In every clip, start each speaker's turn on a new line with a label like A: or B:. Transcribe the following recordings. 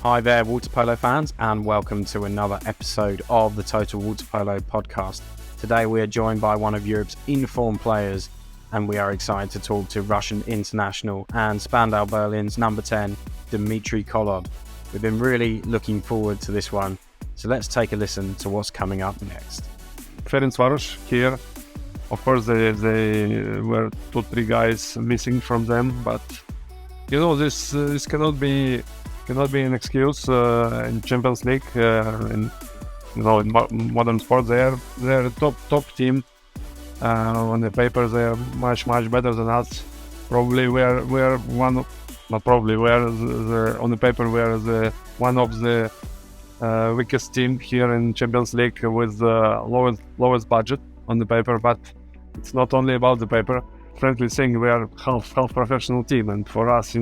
A: Hi there, water polo fans, and welcome to another episode of the Total Waterpolo Podcast. Today we are joined by one of Europe's informed players, and we are excited to talk to Russian international and Spandau Berlin's number 10, Dmitrii Kohlod. We've been really looking forward to this one, so let's take a listen to what's coming up next.
B: Ferencvaros here. Of course, they were 2-3 guys missing from them, but this cannot be an excuse in Champions League. In modern sports, they're a top team. On the paper, they are much better than us. Probably on the paper we are one of the weakest team here in Champions League with the lowest budget on the paper. But it's not only about the paper. Frankly saying, we are half professional team, and for us,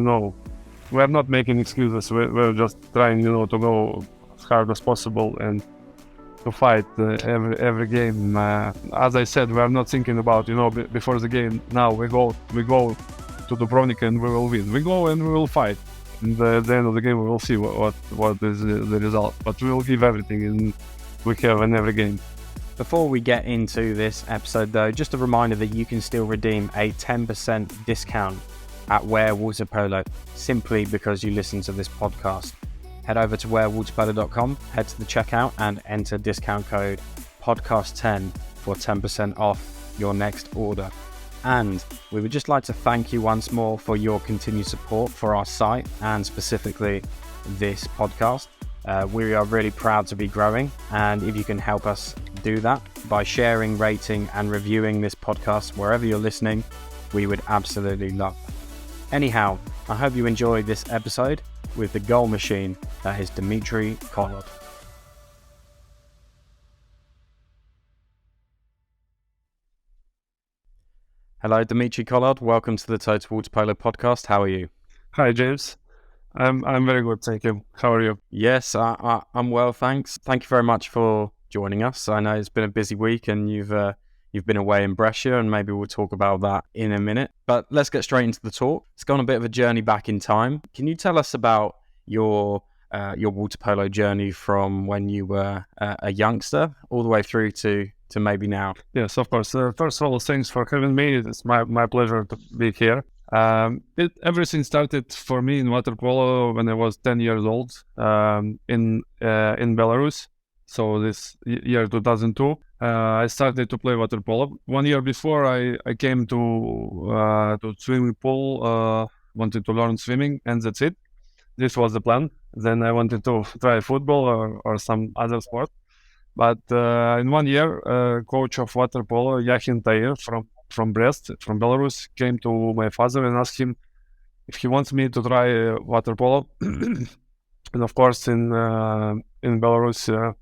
B: we are not making excuses. We're just trying, to go as hard as possible and to fight every game. As I said, we are not thinking about, before the game. Now we go to Dubrovnik and we will win. We go and we will fight. And at the end of the game, we will see what is the result. But we will give everything we have in every game.
A: Before we get into this episode though, just a reminder that you can still redeem a 10% discount at Wear Water Polo simply because you listen to this podcast. Head over to wearwaterpolo.com, head to the checkout and enter discount code podcast10 for 10% off your next order. And we would just like to thank you once more for your continued support for our site and specifically this podcast. We are really proud to be growing, and if you can help us do that by sharing, rating and reviewing this podcast wherever you're listening, we would absolutely love that. Anyhow, I hope you enjoyed this episode with the goal machine that is Dmitrii Kohlod. Hello, Dmitrii Kohlod. Welcome to the Total Waterpolo Podcast. How are you?
B: Hi, James. I'm very good, thank you. How are you?
A: Yes, I'm well, thanks. Thank you very much for joining us. I know it's been a busy week and you've been away in Brescia, and maybe we'll talk about that in a minute. But let's get straight into the talk. It's gone a bit of a journey back in time. Can you tell us about your water polo journey from when you were a youngster all the way through to maybe now?
B: Yes, of course. First of all, thanks for having me. It's my pleasure to be here. Everything started for me in water polo when I was 10 years old in Belarus. So this year 2002, I started to play water polo. 1 year before, I came to swimming pool, wanted to learn swimming, and that's it. This was the plan. Then I wanted to try football or some other sport. But in 1 year, coach of water polo, Yachin Tair from Brest, from Belarus, came to my father and asked him if he wants me to try water polo. And of course, in Belarus,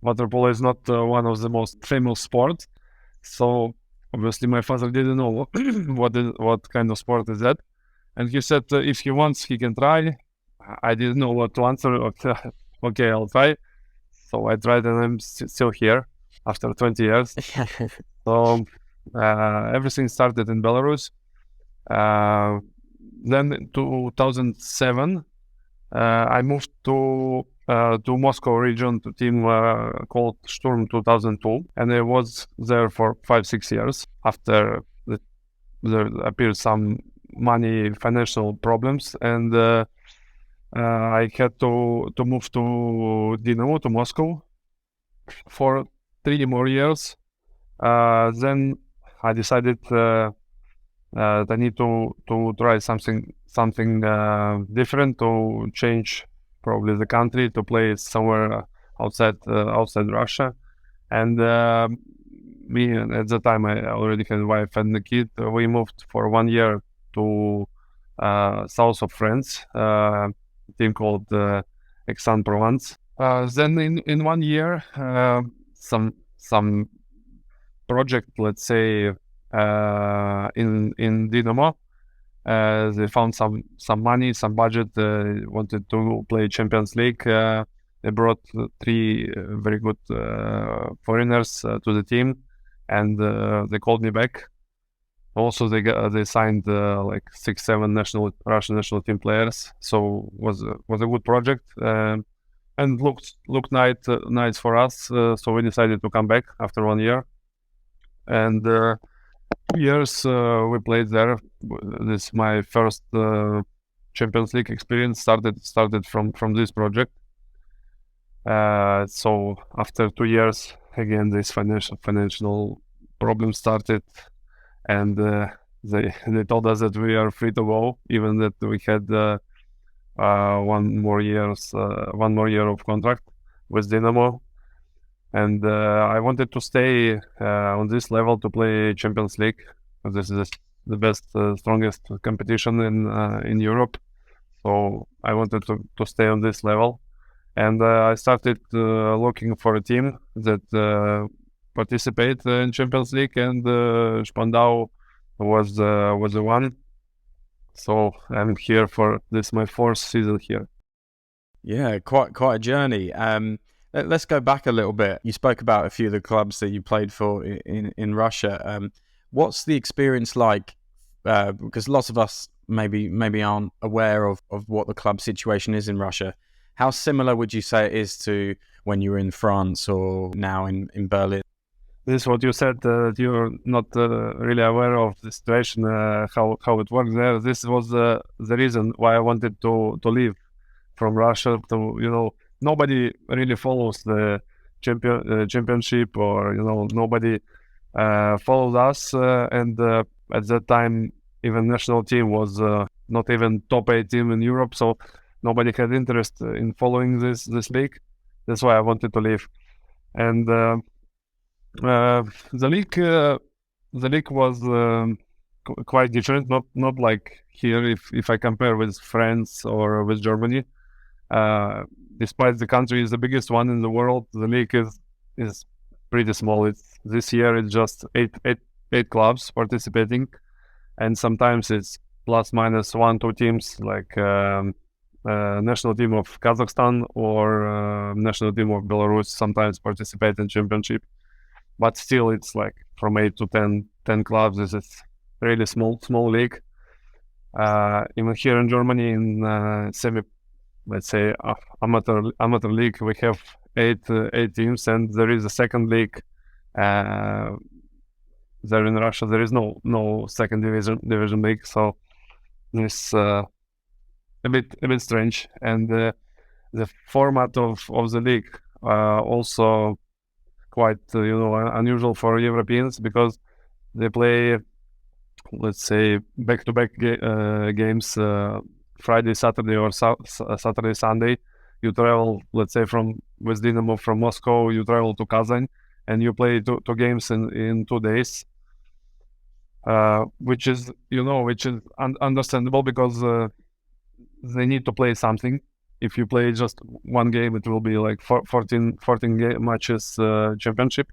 B: water polo is not one of the most famous sports. So obviously my father didn't know what kind of sport is that. And he said if he wants, he can try. I didn't know what to answer. Okay, I'll try. So I tried, and I'm still here after 20 years. So everything started in Belarus. Then in 2007, I moved to Moscow region to team called Sturm 2002, and I was there for 5-6 years. After there appeared some financial problems, and I had to move to Dynamo, to Moscow, for 3 more years. Then I decided that I need to try something different, to change probably the country, to play somewhere outside Russia. And me, at the time, I already had a wife and a kid. We moved for 1 year to south of France, a team called Aix-en-Provence. Then in 1 year, some project, let's say, in Dynamo. They found some money, some budget, wanted to play Champions League. They brought 3 very good foreigners to the team, and they called me back. Also, they signed like 6-7 Russian national team players. So was a good project, and looked nice for us. So we decided to come back after 1 year, and 2 years we played there. This is my first Champions League experience. Started from this project. So after 2 years, again this financial problem started, and they told us that we are free to go, even that we had 1 more year of contract with Dynamo. And I wanted to stay on this level to play Champions League. This is the best, strongest competition in Europe. So I wanted to stay on this level, and I started looking for a team that participate in Champions League, and Spandau was the one. So I'm here for this, my fourth season here.
A: Yeah, quite a journey. Let's go back a little bit. You spoke about a few of the clubs that you played for in Russia. What's the experience like? Because lots of us maybe aren't aware of what the club situation is in Russia. How similar would you say it is to when you were in France or now in Berlin?
B: This is what you said. You're not really aware of the situation, how it works there. This was the reason why I wanted to leave from Russia. Nobody really follows the championship, or nobody follows us. And at that time, even national team was not even top 8 team in Europe, so nobody had interest in following this league. That's why I wanted to leave. And the league was quite different, not like here. If I compare with France or with Germany, despite the country is the biggest one in the world, the league is pretty small. This year it's just eight clubs participating, and sometimes it's plus minus 1-2 teams, like national team of Kazakhstan or national team of Belarus sometimes participate in championship. But still, it's like from 8 to 10 clubs. This is really small league. Even here in Germany, in let's say amateur league, we have eight teams, and there is a second league. There in Russia, there is no second division league, so it's a bit strange. And the format of the league also quite unusual for Europeans, because they play, let's say, back-to-back games, Friday, Saturday, or Saturday, Sunday. You travel, let's say, with Dynamo from Moscow, you travel to Kazan, and you play two games in 2 days, which is understandable, because they need to play something. If you play just one game, it will be like 14 matches championship,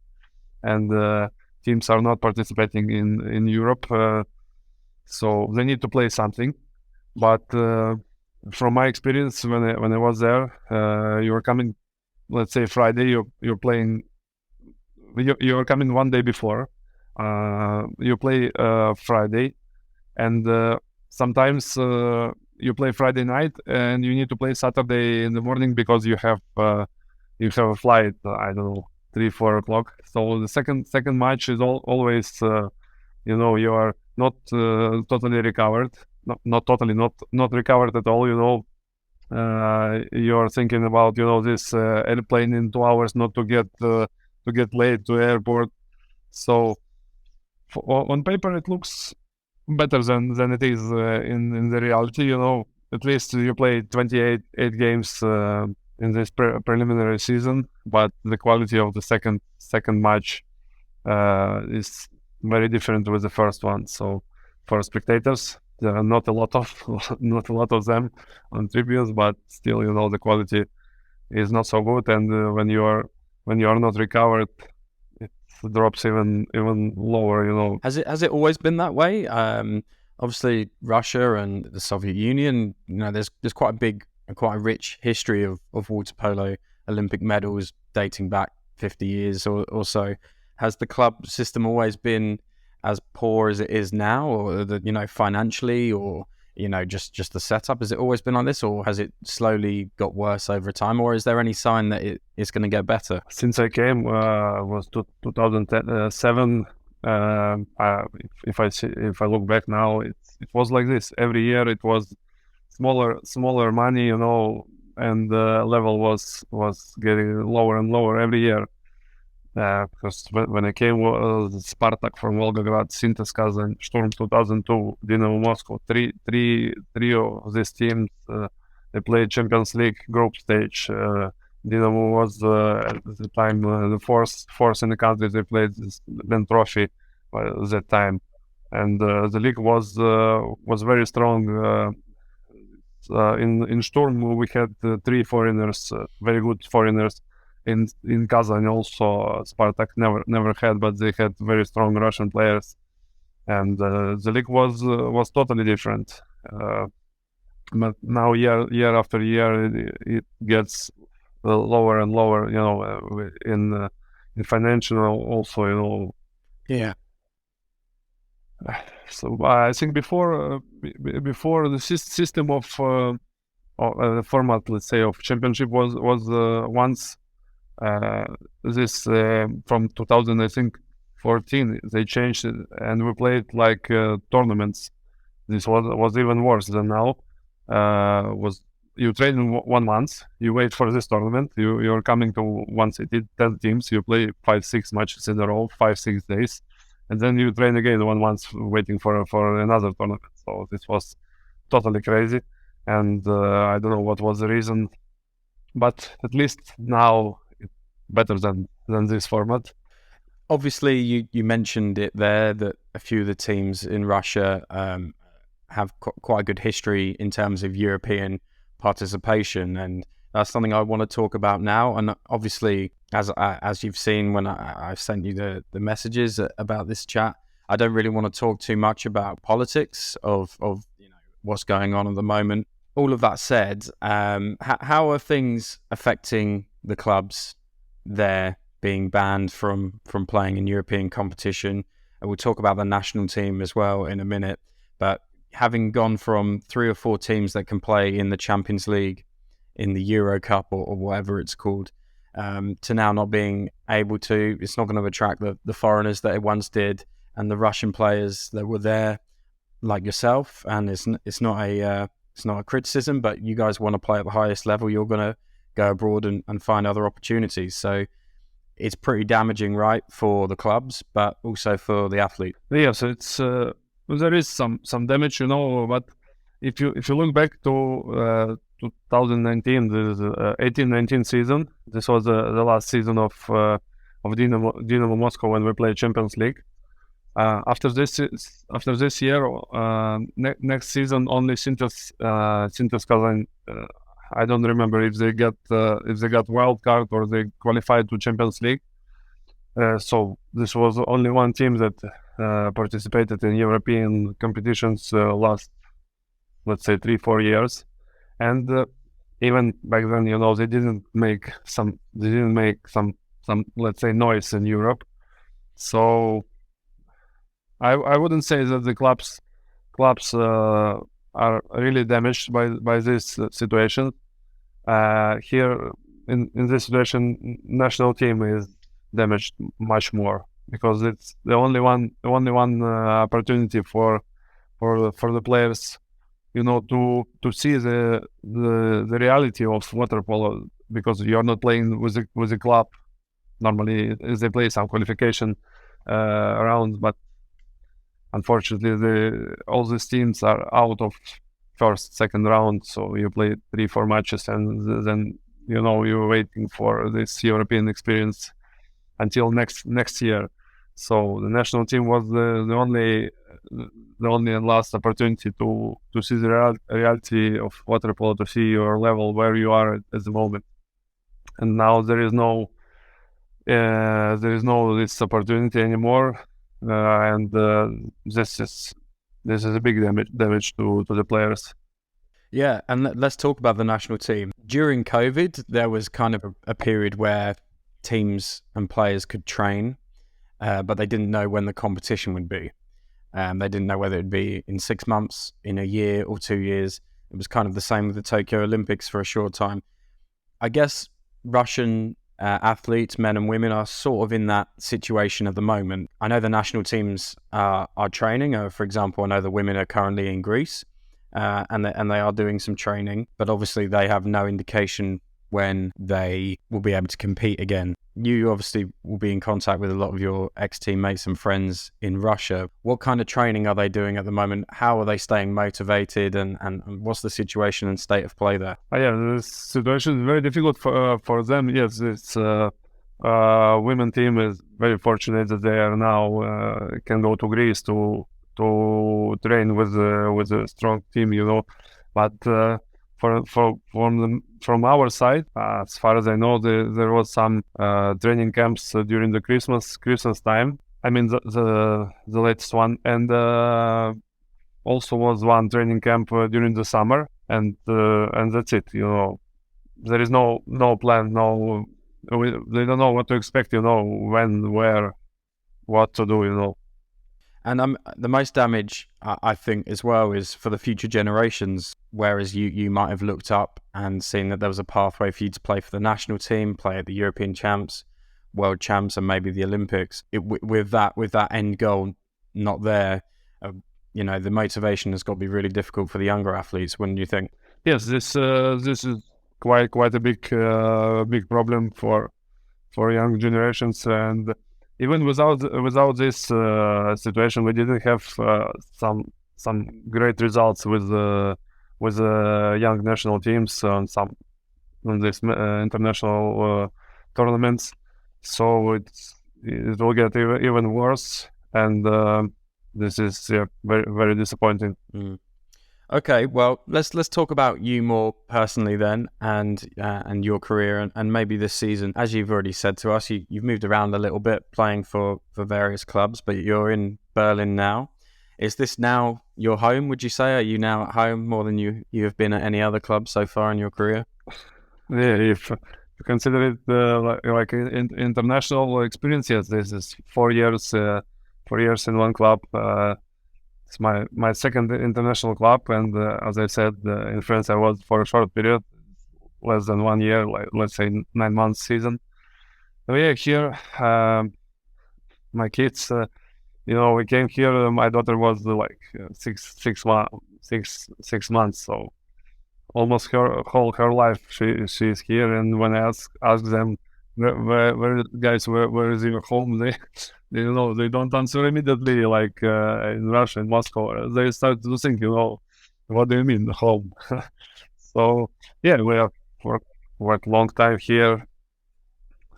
B: and teams are not participating in Europe, so they need to play something. But from my experience, when I was there, you're coming, let's say Friday, you're playing. You're coming 1 day before. You play Friday, and sometimes you play Friday night, and you need to play Saturday in the morning, because you have a flight. I don't know, 3-4 o'clock. So the second match is always you are not totally recovered, not recovered at all. You are thinking about this airplane in 2 hours, not to get late to airport. So on paper it looks better than it is in the reality. At least you play 28 games in this preliminary season, but the quality of the second match is very different with the first one. So for spectators, there are not a lot of them on tribunes, but still, the quality is not so good. And when you are not recovered, it drops even lower.
A: Has it always been that way? Obviously, Russia and the Soviet Union, there's quite a rich history of water polo Olympic medals dating back 50 years or so. Has the club system always been as poor as it is now, or financially, or just the setup? Has it always been like this, or has it slowly got worse over time, or is there any sign that it's going to get better?
B: Since I came was 2007. If I look back now, it was like this. Every year it was smaller money, and the level was getting lower and lower every year. Because when I came, Spartak from Volgograd, Sintes Kazan, Sturm 2002, Dynamo Moscow, three of these teams, they played Champions League group stage. Dynamo was at the time the fourth in the country. They played the trophy at that time, and the league was very strong. In Sturm we had three foreigners, very good foreigners. In Kazan also Spartak never had, but they had very strong Russian players, and the league was totally different. But now year after year it gets lower and lower, in financial also,
A: Yeah.
B: So I think before the system of the format, let's say, of championship was once this from 2000, I think 14, they changed it, and we played like tournaments. This was even worse than now. Was you train in 1 month, you wait for this tournament, you're coming to one city, 10 teams, you play 5-6 matches in a row, 5-6 days, and then you train again 1 month waiting for another tournament. So this was totally crazy, and I don't know what was the reason, but at least now it's better than this format.
A: Obviously, you mentioned it there that a few of the teams in Russia have quite a good history in terms of European participation, and that's something I want to talk about now. And obviously, as you've seen when I sent you the messages about this chat, I don't really want to talk too much about politics of what's going on at the moment. All of that said, how are things affecting the clubs there being banned from playing in European competition? And we'll talk about the national team as well in a minute, but having gone from 3 or 4 teams that can play in the Champions League, in the Euro Cup or whatever it's called, to now not being able to, it's not going to attract the foreigners that it once did, and the Russian players that were there, like yourself. And it's not a criticism, but you guys want to play at the highest level, you're going to go abroad and find other opportunities. So it's pretty damaging, right, for the clubs, but also for the athlete.
B: Yeah, so it's there is some damage, but if you look back to 2019, the 18-19 season, this was the last season of Dynamo Moscow when we played Champions League. After this year, next season, only Sintes Kazan. I don't remember if they got wild card or they qualified to Champions League. So this was only one team that participated in European competitions last, let's say, 3-4 years, and even back then, they didn't make some let's say noise in Europe. So I wouldn't say that the clubs are really damaged by this situation. Here in this situation, national team is damaged much more, because it's the only one opportunity for the players, to see the reality of water polo, because you're not playing with a club. Normally they play some qualification rounds, but unfortunately all these teams are out of first, second round, so you play 3-4 matches, and then you're waiting for this European experience until next year. So the national team was the only and last opportunity to see the reality of water polo, to see your level where you are at the moment. And now there is no this opportunity anymore, and this is a big damage to the players.
A: Yeah, and let's talk about the national team. During COVID, there was kind of a period where teams and players could train, but they didn't know when the competition would be. They didn't know whether it'd be in 6 months, in a year, or 2 years. It was kind of the same with the Tokyo Olympics for a short time. I guess Russian athletes, men and women, are sort of in that situation at the moment. I know the national teams are training. For example, I know the women are currently in Greece, and they are doing some training, but obviously they have no indication when they will be able to compete again. You obviously will be in contact with a lot of your ex-teammates and friends in Russia. What kind of training are they doing at the moment? How are they staying motivated, and what's the situation and state of play there?
B: Yeah, the situation is very difficult for them. Yes, it's women team is very fortunate that they are now can go to Greece to train with a strong team, but from our side, as far as I know, there was some training camps during the Christmas time. I mean the latest one, and also was one training camp during the summer, and that's it. There is no plan. They don't know what to expect. When, where, what to do.
A: And the most damage, I think, as well, is for the future generations, whereas you might have looked up and seen that there was a pathway for you to play for the national team, play at the European champs, world champs, and maybe the Olympics. With that end goal not there, the motivation has got to be really difficult for the younger athletes, wouldn't you think?
B: Yes, this is quite a big problem for young generations, and even without this situation, we didn't have some great results with young national teams on this international tournaments. So it will get even worse, and this is very, very disappointing.
A: Okay, well, let's talk about you more personally then, and your career, and maybe this season. As you've already said to us, you've moved around a little bit, playing for various clubs, but you're in Berlin now. Is this now your home, would you say? Are you now at home more than you have been at any other club so far in your career?
B: Yeah, if you consider it like international experience, yes, this is 4 years in one club. It's my second international club, and as I said, in France I was for a short period, less than 1 year, like let's say 9 months season. So yeah, here my kids, we came here. My daughter was like 6 months, so almost her life she's here. And when I ask them where is your home, they don't answer immediately, like in Russia, in Moscow. They start to think, what do you mean home? So yeah, we have worked long time here,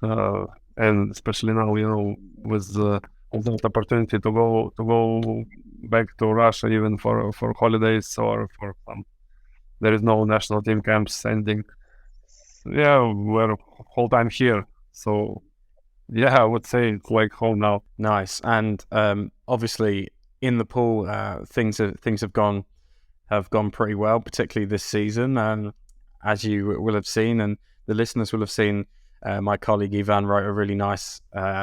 B: and especially now, with that opportunity to go back to Russia, even for holidays or for some. There is no national team camps ending. Yeah, we're whole time here, so. Yeah, I would say it's like home now.
A: Nice. And obviously in the pool, things have gone pretty well, particularly this season. As you will have seen, and the listeners will have seen, my colleague Ivan wrote a really nice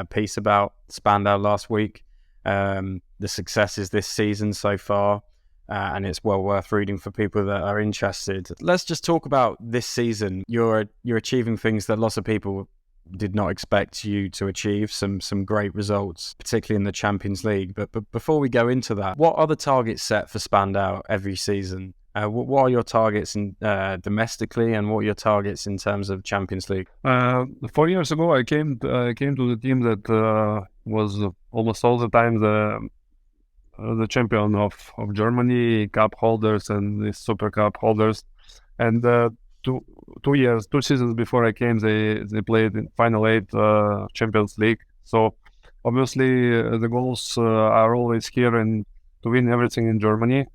A: piece about Spandau last week. The successes this season so far, and it's well worth reading for people that are interested. Let's just talk about this season. You're achieving things that lots of people did not expect you to achieve, some great results, particularly in the Champions League. But before we go into that, what are the targets set for Spandau every season? What are your targets domestically, and what are your targets in terms of Champions League?
B: 4 years ago, I came to the team that was almost all the time the champion of Germany, cup holders and the Super Cup holders, and 2 seasons before I came, they played in Final 8 Champions League. So obviously the goals are always here, and to win everything in Germany,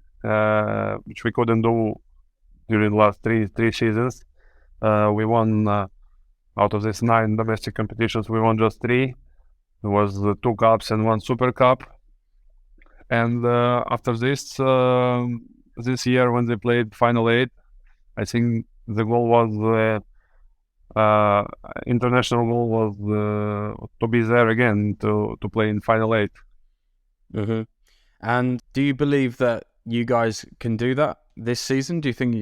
B: which we couldn't do during the last three seasons. We won out of these 9 domestic competitions, we won just 3. There was 2 cups and 1 Super Cup. And after this year, when they played Final 8, I think the goal was international goal was to be there again to play in final 8.
A: Mm-hmm. And do you believe that you guys can do that this season? Do you think?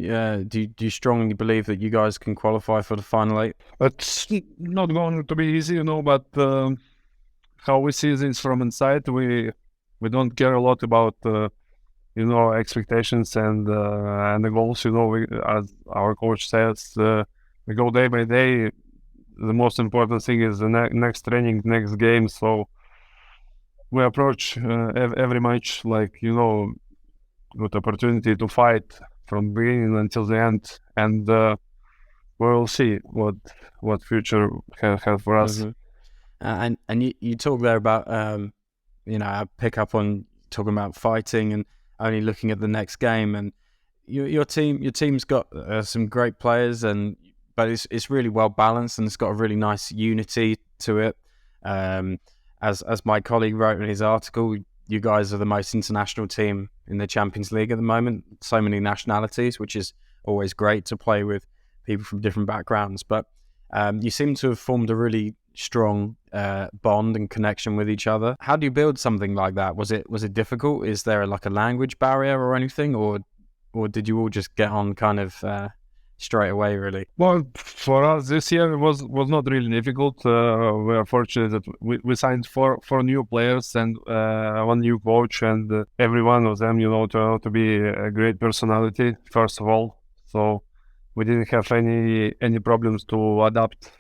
A: Do you strongly believe that you guys can qualify for the final 8?
B: It's not going to be easy, but how we see things from inside, we don't care a lot about expectations and the goals. We, as our coach says, we go day by day. The most important thing is the next training, next game. So we approach every match like with opportunity to fight from beginning until the end, and we'll see what future have for us.
A: Mm-hmm. And you talk there about I pick up on talking about fighting and only looking at the next game, and your team's got some great players, but it's really well balanced and it's got a really nice unity to it. As my colleague wrote in his article, you guys are the most international team in the Champions League at the moment. So many nationalities, which is always great to play with people from different backgrounds. But you seem to have formed a really strong bond and connection with each other. How do you build something like that? Was it difficult? Is there like a language barrier or anything, or did you all just get on kind of straight away, really?
B: Well, for us this year was not really difficult. We are fortunate that we signed four new players and one new coach, and every one of them, turned out to be a great personality, first of all. So we didn't have any problems to adapt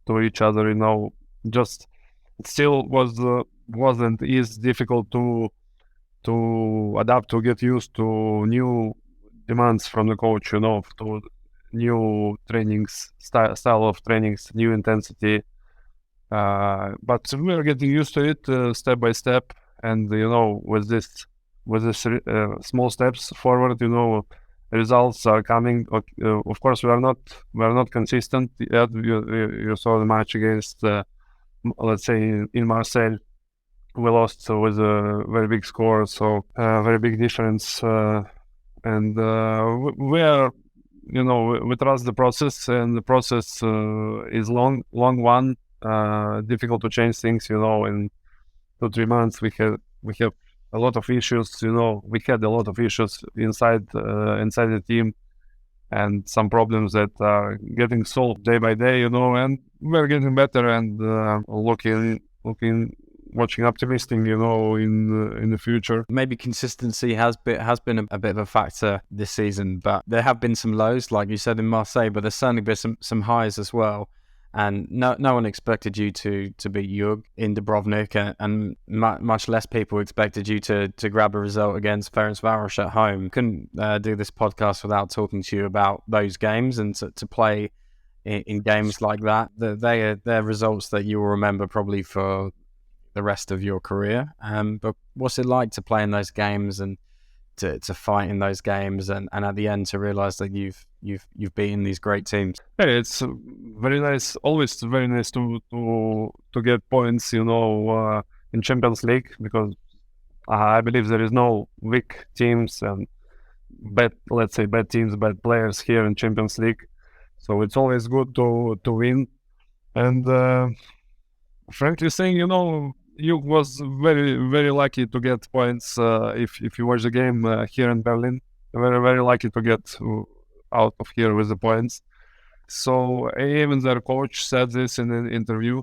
B: to each other. Just it still wasn't as difficult to adapt, to get used to new demands from the coach, to new trainings, style of trainings, new intensity. But we are getting used to it step by step, and with this small steps forward, results are coming. Of course, we are not consistent yet. You saw the match against, let's say, in Marseille. We lost with a very big score, so very big difference. And we are, we trust the process, and the process is long one. Difficult to change things. In 2-3 months, we have a lot of issues. We had a lot of issues inside the team, and some problems that are getting solved day by day. And we're getting better, and watching optimistic, in the future.
A: Maybe consistency has been a bit of a factor this season, but there have been some lows, like you said, in Marseille, but there's certainly been some highs as well. And no one expected you to beat Jug in Dubrovnik, and much less people expected you to grab a result against Ferencvaros at home. Couldn't do this podcast without talking to you about those games, and to play in games like that. They're results that you will remember probably for the rest of your career. But what's it like to play in those games and to fight in those games, and at the end to realize that you've beaten these great teams?
B: Hey, it's very nice. Always very nice to get points, in Champions League, because I believe there is no weak teams and bad teams, bad players here in Champions League. So it's always good to win. And frankly saying, Jug was very, very lucky to get points. If you watch the game here in Berlin, very, very lucky to get out of here with the points. So even their coach said this in an interview.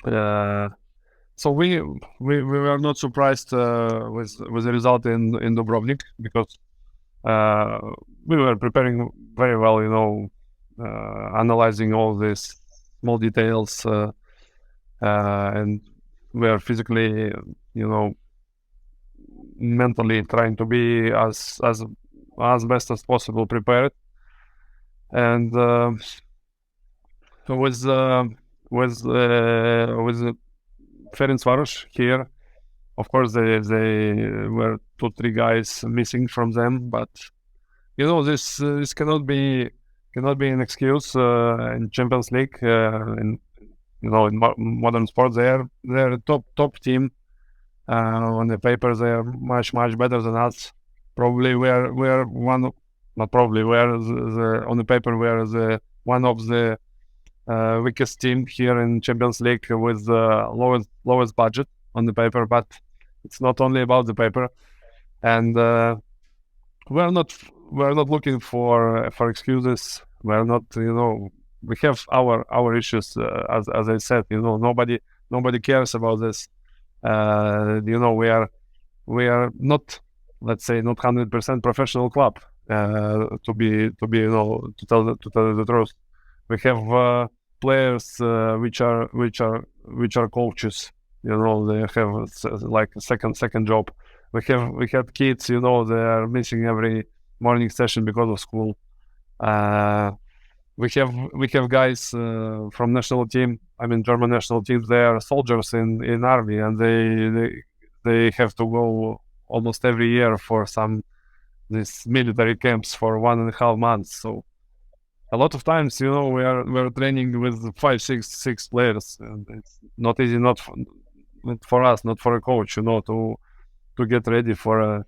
B: So we were not surprised with the result in Dubrovnik, because we were preparing very well, analyzing all these small details, and we are physically, mentally trying to be as best as possible prepared. And with Ferencvaros here, of course they were 2-3 guys missing from them, but this cannot be an excuse in Champions League. In modern sports, they're a top team. On the paper, they are much better than us. Probably we are on the paper we are the one of the weakest team here in Champions League with the lowest budget on the paper, but it's not only about the paper, and we're not looking for excuses. We're not, we have our issues. As I said, nobody cares about this. We are not, let's say, not 100% professional club. To tell the truth, we have players which are coaches. They have like a second job. We have kids. They are missing every morning session because of school. We have guys from national team. I mean, German national teams. They are soldiers in army, and they have to go almost every year for these military camps for 1.5 months. So a lot of times, we're training with 5, 6 players, and it's not easy, not for us, not for a coach, to get ready for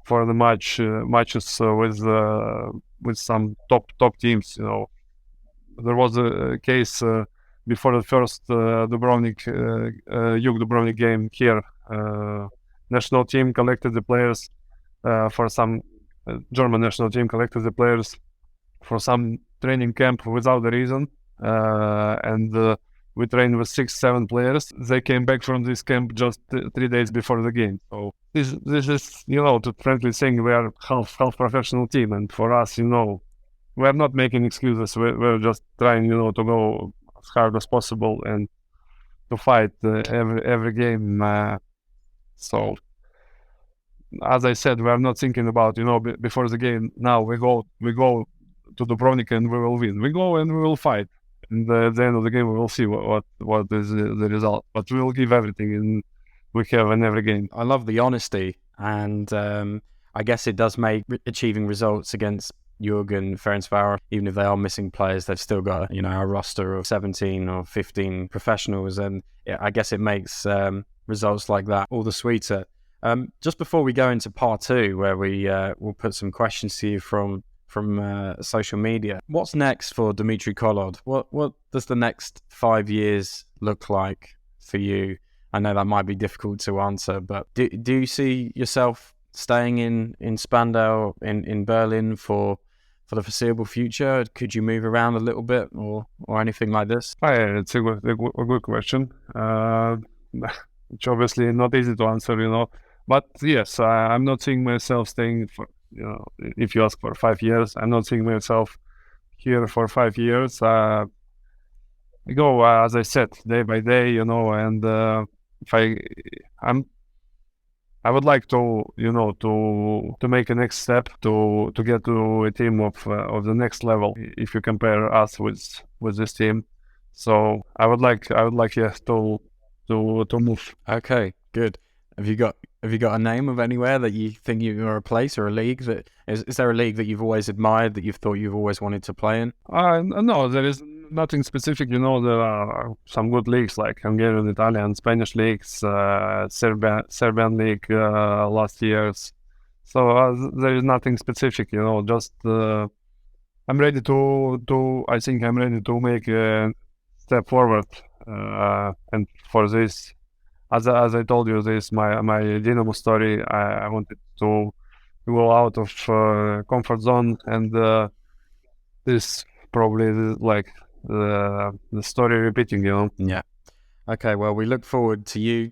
B: the matches with some top teams. There was a case before the first Jug Dubrovnik game here. National team collected the players for some German national team collected the players for some training camp without a reason, and we trained with 6-7 players. They came back from this camp just 3 days before the game. So this is, to frankly saying, we are half professional team, and for us, we are not making excuses. We're just trying, to go as hard as possible and to fight every game. So, as I said, we are not thinking about, before the game. Now we go to Dubrovnik and we will win. We go and we will fight. And at the end of the game, we will see what is the result. But we will give everything we have in every game.
A: I love the honesty, and I guess it does make achieving results against Jug and Ferencvaros, even if they are missing players, they've still got a roster of 17 or 15 professionals, and I guess it makes results like that all the sweeter. Just before we go into part 2, where we'll put some questions to you from social media, what's next for Dmitrii Kohlod? What does the next 5 years look like for you? I know that might be difficult to answer, but do you see yourself staying in Spandau, in Berlin for the foreseeable future? Could you move around a little bit or anything like this?
B: It's a good question. It's obviously not easy to answer, but yes, I'm not seeing myself staying for, if you ask for 5 years, I'm not seeing myself here for 5 years. I go, as I said, day by day, and if I would like to, to make a next step to get to a team of the next level. If you compare us with this team, so I would like yes to move.
A: Okay, good. Have you got a name of anywhere that you think you're a place or a league that is there a league that you've always admired, that you've thought you've always wanted to play in?
B: No, there is nothing specific. There are some good leagues like Hungarian, Italian, Spanish leagues, Serbian league last years. So there is nothing specific. Just I'm ready to. I think I'm ready to make a step forward, and for this. As I told you, this my Dynamo story. I wanted to go out of comfort zone, and this probably like the story repeating.
A: Yeah. Okay. Well, we look forward to you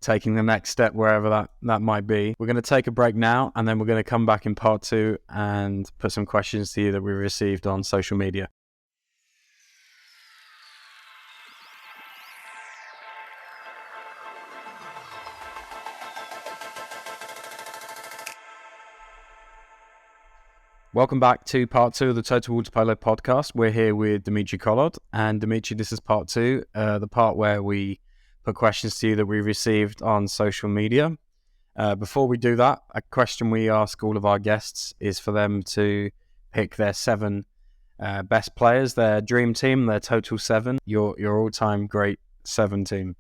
A: taking the next step wherever that might be. We're going to take a break now, and then we're going to come back in part 2 and put some questions to you that we received on social media. Welcome back to part 2 of the Total Waterpolo Podcast. We're here with Dmitrii Kohlod. And Dmitrii, this is part 2, the part where we put questions to you that we received on social media. Before we do that, a question we ask all of our guests is for them to pick their 7 best players, their dream team, their total 7, your all-time great 7 team.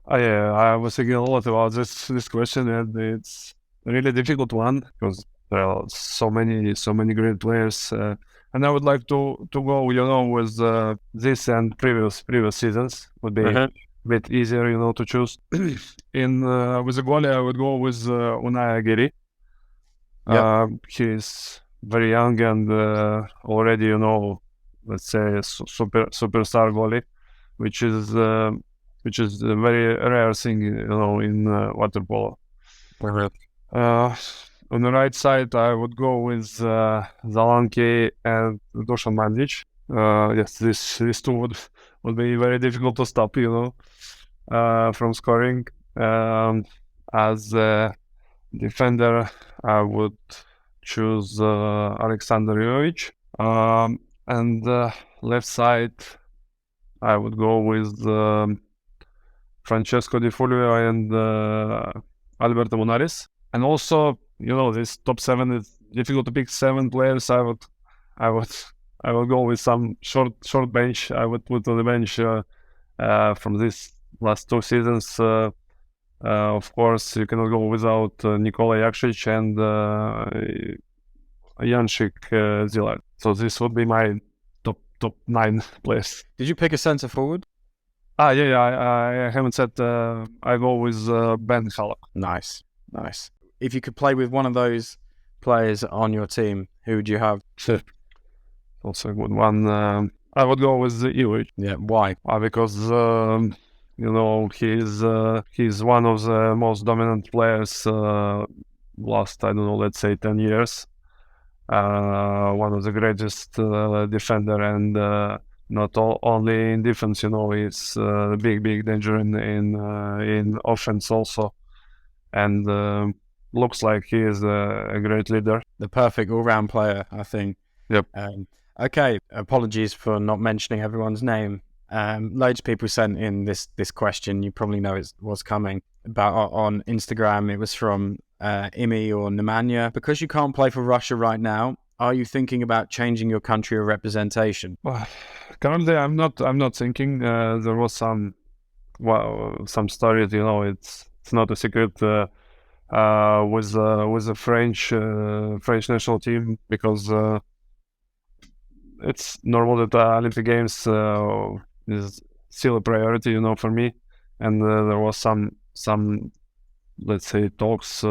B: I was thinking a lot about this question, and it's a really difficult one because There are so many great players, and I would like to go, with this and previous seasons would be a bit easier, to choose. In with the goalie, I would go with Unai Aguirre. He's very young and already, let's say a superstar goalie, which is a very rare thing, in water polo. On the right side, I would go with Zalanki and Dusan Mandic. Yes, these two would be very difficult to stop, from scoring. As a defender, I would choose Alexander Jovic. And left side, I would go with Francesco Di Fulvio and Alberto Munaris. And also, this top 7 is difficult to pick 7 players. I would go with some short bench. I would put on the bench from these last 2 seasons. Of course, you cannot go without Nikola Jakšić and Janšik Zilar. So this would be my top 9 players.
A: Did you pick a centre forward?
B: Yeah. I haven't said. I go with Ben Hallock.
A: Nice. If you could play with one of those players on your team, who would you have?
B: Also a good one. I would go with Jovic.
A: Yeah, why?
B: Because he's one of the most dominant players last, let's say 10 years. One of the greatest defender, and not only in defense, he's big danger in offense also, and looks like he is a great leader.
A: The perfect all-round player, I think.
B: Yep.
A: Okay, apologies for not mentioning everyone's name. Loads of people sent in this question. You probably know it was coming. About on Instagram, it was from Imi or Nemanja. Because you can't play for Russia right now, are you thinking about changing your country of representation?
B: Well, currently, I'm not thinking. There was some stories. It's not a secret. With the French national team, because it's normal that the Olympic Games is still a priority, for me. And there was some let's say talks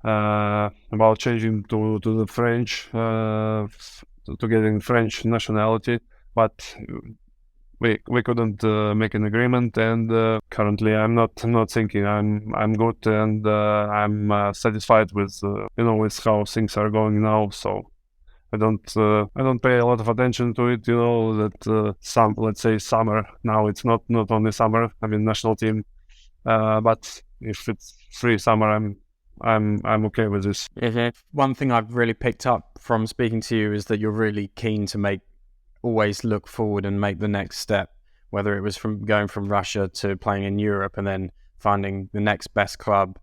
B: about changing to the French, to getting French nationality, but we couldn't make an agreement, and currently I'm not thinking. I'm good, and I'm satisfied with with how things are going now. So I don't pay a lot of attention to it. That let's say summer now. It's not only summer. I mean national team, but if it's free summer, I'm okay with this.
A: One thing I've really picked up from speaking to you is that you're really keen to always look forward and make the next step, whether it was from going from Russia to playing in Europe and then finding the next best club,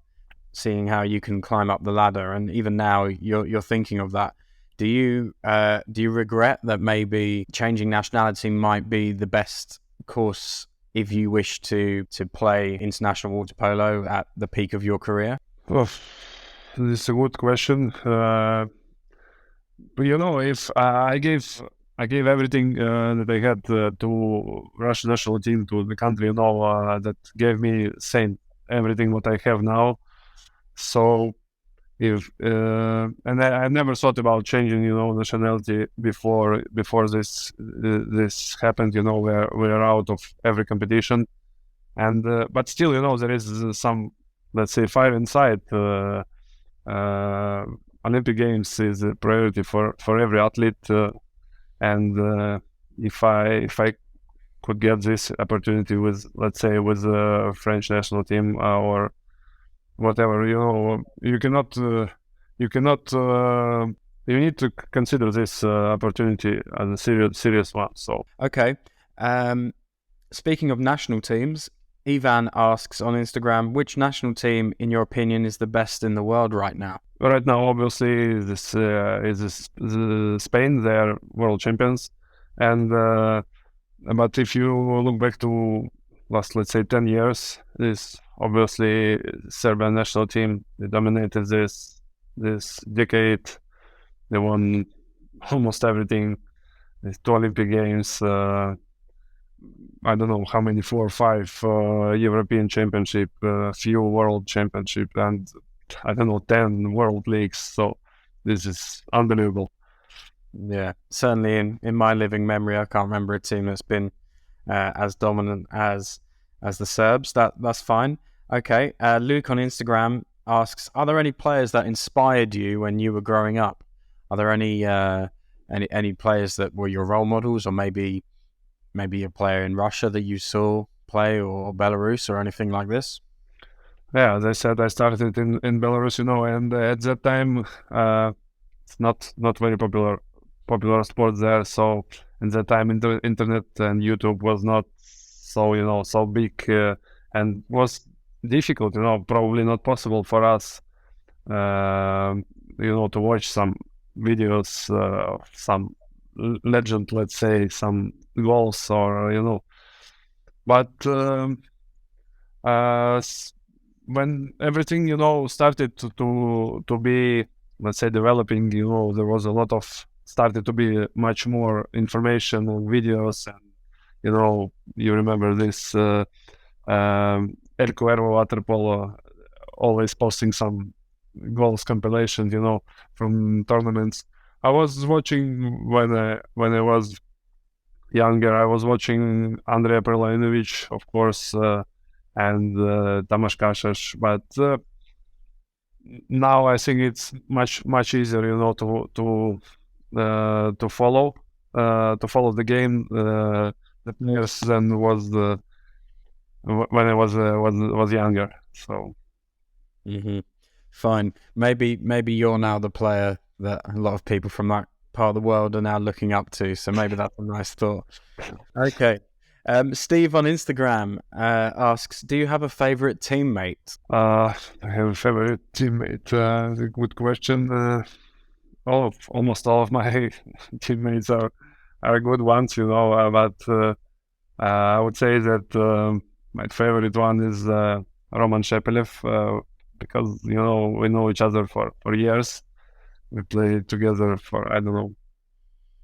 A: seeing how you can climb up the ladder, and even now you're thinking of that. Do you regret that maybe changing nationality might be the best course if you wish to play international water polo at the peak of your career?
B: Well, this is a good question. But if I gave everything that I had to Russian national team, to the country, that gave me everything what I have now. So if and I never thought about changing, nationality before this happened. We're out of every competition, and but still, there is some, let's say, fire inside. Olympic Games is a priority for every athlete. And if I could get this opportunity with, let's say, with the French national team or whatever, you need to consider this opportunity as a serious one. So
A: okay. Speaking of national teams, Ivan asks on Instagram, which national team, in your opinion, is the best in the world right now?
B: Right now, obviously, this is Spain. They are world champions, and but if you look back to last, let's say, 10 years, this obviously Serbian national team. They dominated this this decade. They won almost everything. There's 2 Olympic Games. I don't know how many, 4 or 5 European Championship, few World Championship, and I don't know, 10 World Leagues. So this is unbelievable.
A: Yeah, certainly in my living memory, I can't remember a team that's been as dominant as the Serbs. That's fine. Okay, Luke on Instagram asks, are there any players that inspired you when you were growing up? Are there any players that were your role models, or maybe a player in Russia that you saw play, or Belarus, or anything like this?
B: Yeah, as I said, I started in Belarus, and at that time, it's not very popular sport there. So at that time, internet and YouTube was not so big, and was difficult, probably not possible for us, to watch some videos, some legend, let's say, some goals, or but when everything started to be, let's say, developing, there was a lot of started to be much more information on videos, and you remember this El Cuervo Waterpolo always posting some goals compilations, from tournaments. I was watching when I was younger. I was watching Andrea Perlanovic, of course, and Tamas Kasas, but now I think it's much easier, to follow the game, the players, than was when I was younger. So.
A: Mm-hmm. Fine. Maybe you're now the player that a lot of people from that part of the world are now looking up to. So maybe that's a nice thought. Okay. Steve on Instagram asks, do you have a favorite teammate?
B: I have a favorite teammate. Good question. Almost all of my teammates are good ones, but I would say that my favorite one is Roman Shepelev, because we know each other for years. We play together for, I don't know,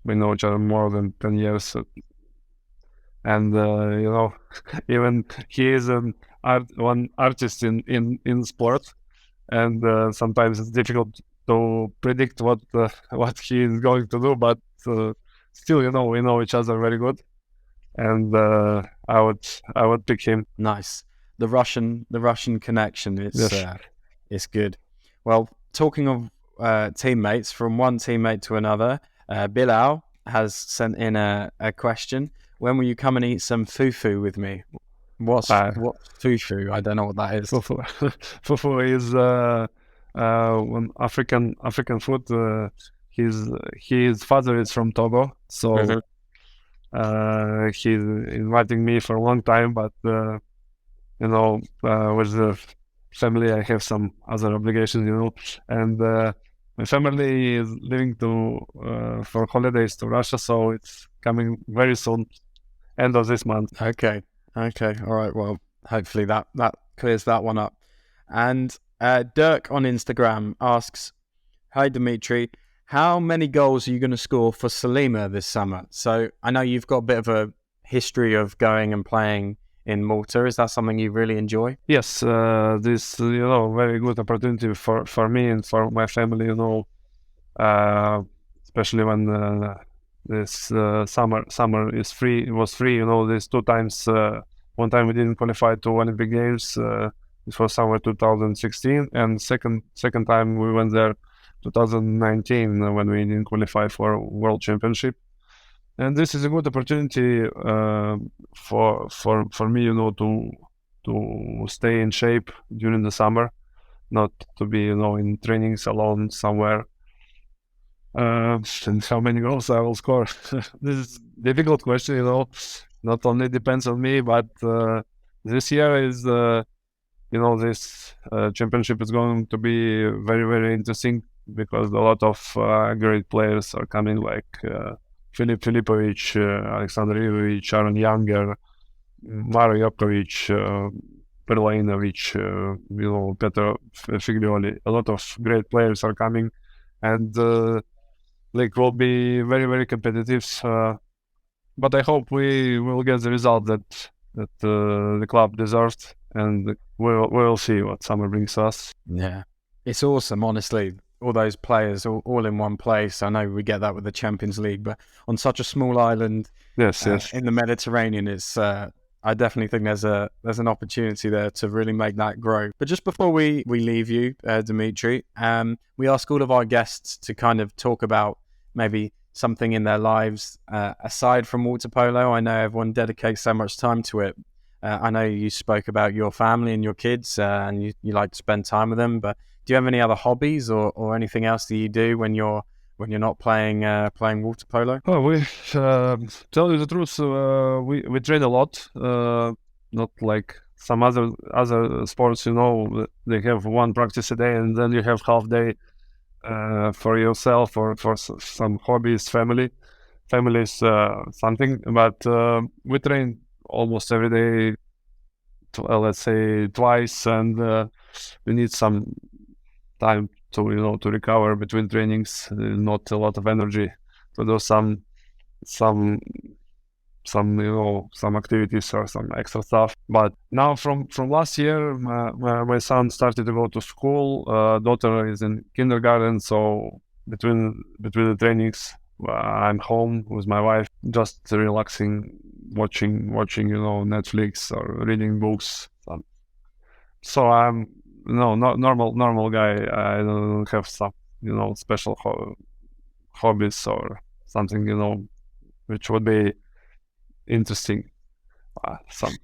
B: we know each other more than 10 years, and even he is one artist in sport, and sometimes it's difficult to predict what he is going to do, but still, we know each other very good, and I would pick him.
A: Nice. The Russian connection. It's good. Well, talking of teammates, from one teammate to another, Bilal has sent in a question. When will you come and eat some fufu with me? What's fufu? I don't know what that is.
B: Fufu is one African food. His father is from Togo, so he's inviting me for a long time, but with the family I have some other obligations, and my family is leaving for holidays to Russia, so it's coming very soon, end of this month.
A: Okay, all right. Well, hopefully that clears that one up. And Dirk on Instagram asks, hi Dmitrii, how many goals are you going to score for Salima this summer? So I know you've got a bit of a history of going and playing in Malta. Is that something you really enjoy?
B: Yes, this very good opportunity for me and for my family, especially when this summer was free, these 2 times. One time we didn't qualify to Olympic Games. It was summer 2016, and second time we went there 2019 when we didn't qualify for World Championship. And this is a good opportunity for me, to stay in shape during the summer, not to be, in trainings alone somewhere. And how many goals I will score? This is a difficult question, Not only depends on me, but this year is, this championship is going to be very, very interesting, because a lot of great players are coming, like Filip Filipovic, Alexander Ivovic, Aaron Younger, Mario Jopkovic, Perlainovic, Peter Figlioli. A lot of great players are coming, and league will be very, very competitive. But I hope we will get the result that the club deserved, and we'll see what summer brings us.
A: Yeah, it's awesome, honestly. All those players all in one place. I know we get that with the Champions League, but on such a small island,
B: yes,
A: in the Mediterranean, it's. I definitely think there's an opportunity there to really make that grow. But just before we leave you, Dmitrii, we ask all of our guests to kind of talk about maybe something in their lives aside from water polo. I know everyone dedicates so much time to it. I know you spoke about your family and your kids, and you like to spend time with them. But do you have any other hobbies or anything else that you do when you're not playing water polo?
B: Oh, we tell you the truth. We train a lot. Not like some other sports. They have one practice a day, and then you have half day for yourself or for some hobbies, families, something. But we train almost every day. Let's say twice, and we need some time to recover between trainings. Not a lot of energy to do some activities or some extra stuff. But now from last year, my son started to go to school. Daughter is in kindergarten, so between the trainings, I'm home with my wife, just relaxing, watching Netflix or reading books. So I'm not normal guy. I don't have some special hobbies or something which would be interesting. Some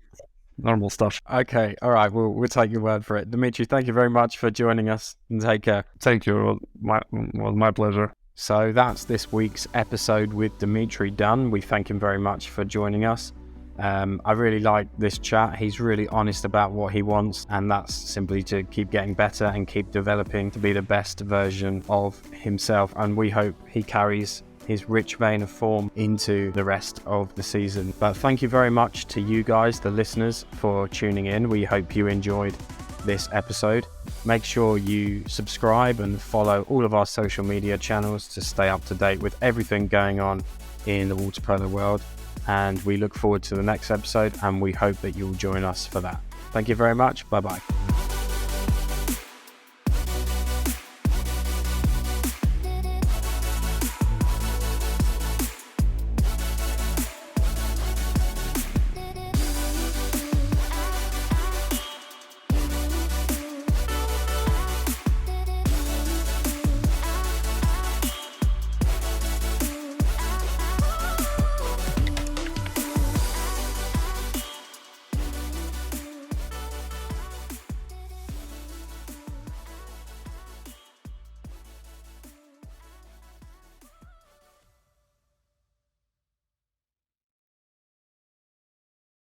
B: normal stuff.
A: Okay, all right. We'll take your word for it, Dmitrii. Thank you very much for joining us, and take care.
B: Thank you. Was my pleasure.
A: So that's this week's episode with Dmitrii done. We thank him very much for joining us. I really like this chat. He's really honest about what he wants, and that's simply to keep getting better and keep developing to be the best version of himself. And we hope he carries his rich vein of form into the rest of the season. But thank you very much to you guys, the listeners, for tuning in. We hope you enjoyed this episode. Make sure you subscribe and follow all of our social media channels to stay up to date with everything going on in the water polo world. And we look forward to the next episode, and we hope that you'll join us for that. Thank you very much. Bye-bye.